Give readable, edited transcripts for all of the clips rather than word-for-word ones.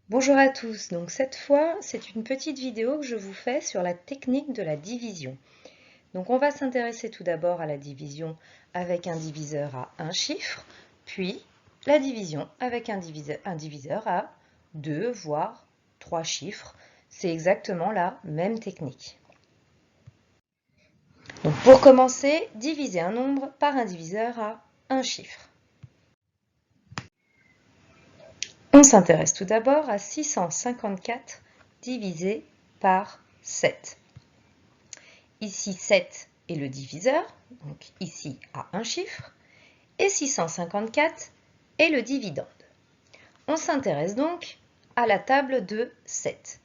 Bonjour à tous, donc cette fois c'est une petite vidéo que je vous fais sur la technique de la division. Donc on va s'intéresser tout d'abord à la division avec un diviseur à un chiffre, puis la division avec un diviseur à 2 voire 3 chiffres. C'est exactement la même technique. Donc pour commencer, diviser un nombre par un diviseur à un chiffre. On s'intéresse tout d'abord à 654 divisé par 7. Ici, 7 est le diviseur, donc ici à un chiffre, et 654 est le dividende. On s'intéresse donc à la table de 7,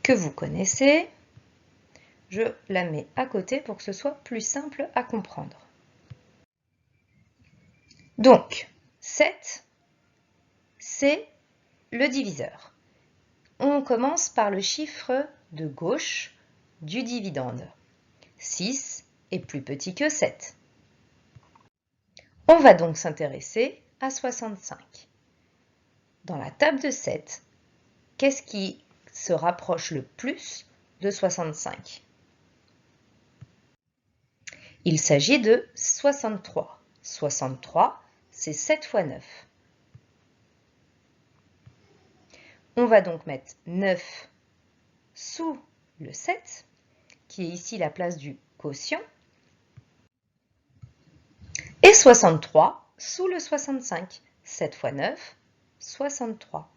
que vous connaissez. Je la mets à côté pour que ce soit plus simple à comprendre. Donc, 7, c'est le diviseur. On commence par le chiffre de gauche du dividende. 6 est plus petit que 7. On va donc s'intéresser à 65. Dans la table de 7, qu'est-ce qui se rapproche le plus de 65? Il s'agit de 63. 63, c'est 7 fois 9. On va donc mettre 9 sous le 7, qui est ici la place du quotient, et 63 sous le 65. 7 fois 9, 63.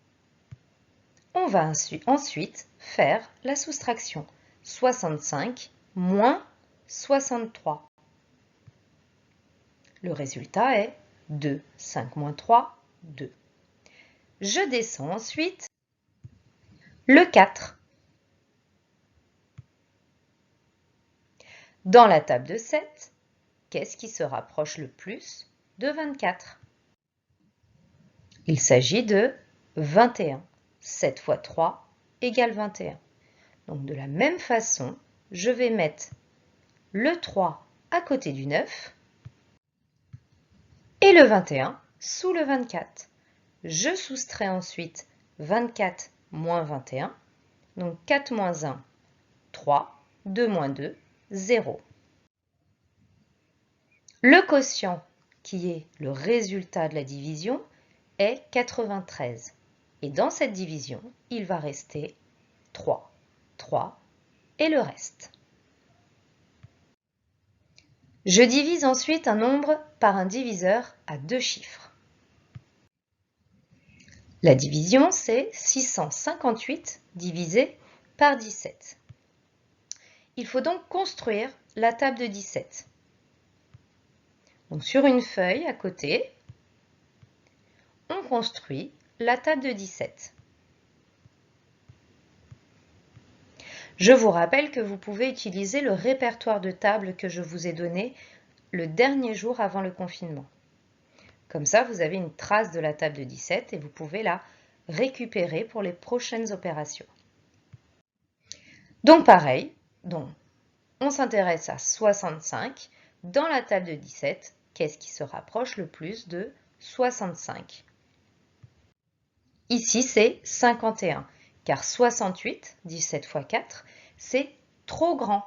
On va ensuite faire la soustraction. 65 moins 63. Le résultat est 2. 5 moins 3, 2. Je descends ensuite le 4. Dans la table de 7, qu'est-ce qui se rapproche le plus de 24? Il s'agit de 21. 7 fois 3 égale 21. Donc de la même façon, je vais mettre le 3 à côté du 9 et le 21 sous le 24. Je soustrais ensuite 24 moins 21. Donc 4 moins 1, 3. 2 moins 2, 0. Le quotient, qui est le résultat de la division, est 93. Et dans cette division, il va rester 3. 3 et le reste. Je divise ensuite un nombre par un diviseur à deux chiffres. La division, c'est 658 divisé par 17. Il faut donc construire la table de 17. Donc sur une feuille à côté, on construit la table de 17. Je vous rappelle que vous pouvez utiliser le répertoire de tables que je vous ai donné le dernier jour avant le confinement. Comme ça, vous avez une trace de la table de 17 et vous pouvez la récupérer pour les prochaines opérations. Donc pareil, on s'intéresse à 65. Dans la table de 17, qu'est-ce qui se rapproche le plus de 65? Ici, c'est 51, car 68, 17 fois 4, c'est trop grand.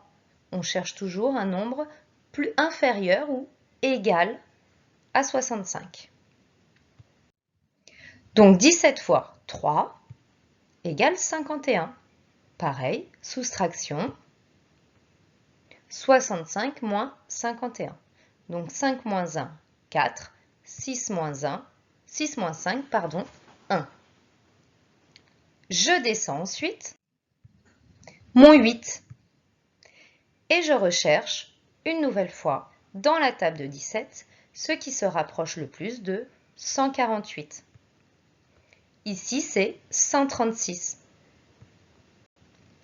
On cherche toujours un nombre plus inférieur ou égal à 65. Donc 17 fois 3 égale 51. Pareil, soustraction, 65 moins 51. Donc 5 moins 1, 4, 6 moins 5, 1. Je descends ensuite mon 8 et je recherche une nouvelle fois dans la table de 17 ce qui se rapproche le plus de 148. Ici, c'est 136.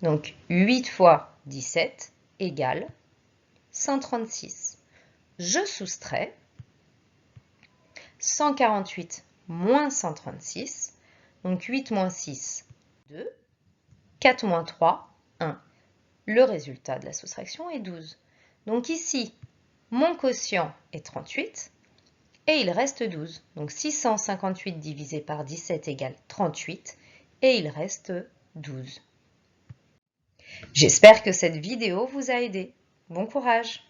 Donc 8 fois 17 égale 136. Je soustrais 148 moins 136. Donc 8 moins 6, 2. 4 moins 3, 1. Le résultat de la soustraction est 12. Donc ici, mon quotient est 38 et il reste 12. Donc 658 divisé par 17 égale 38 et il reste 12. J'espère que cette vidéo vous a aidé. Bon courage!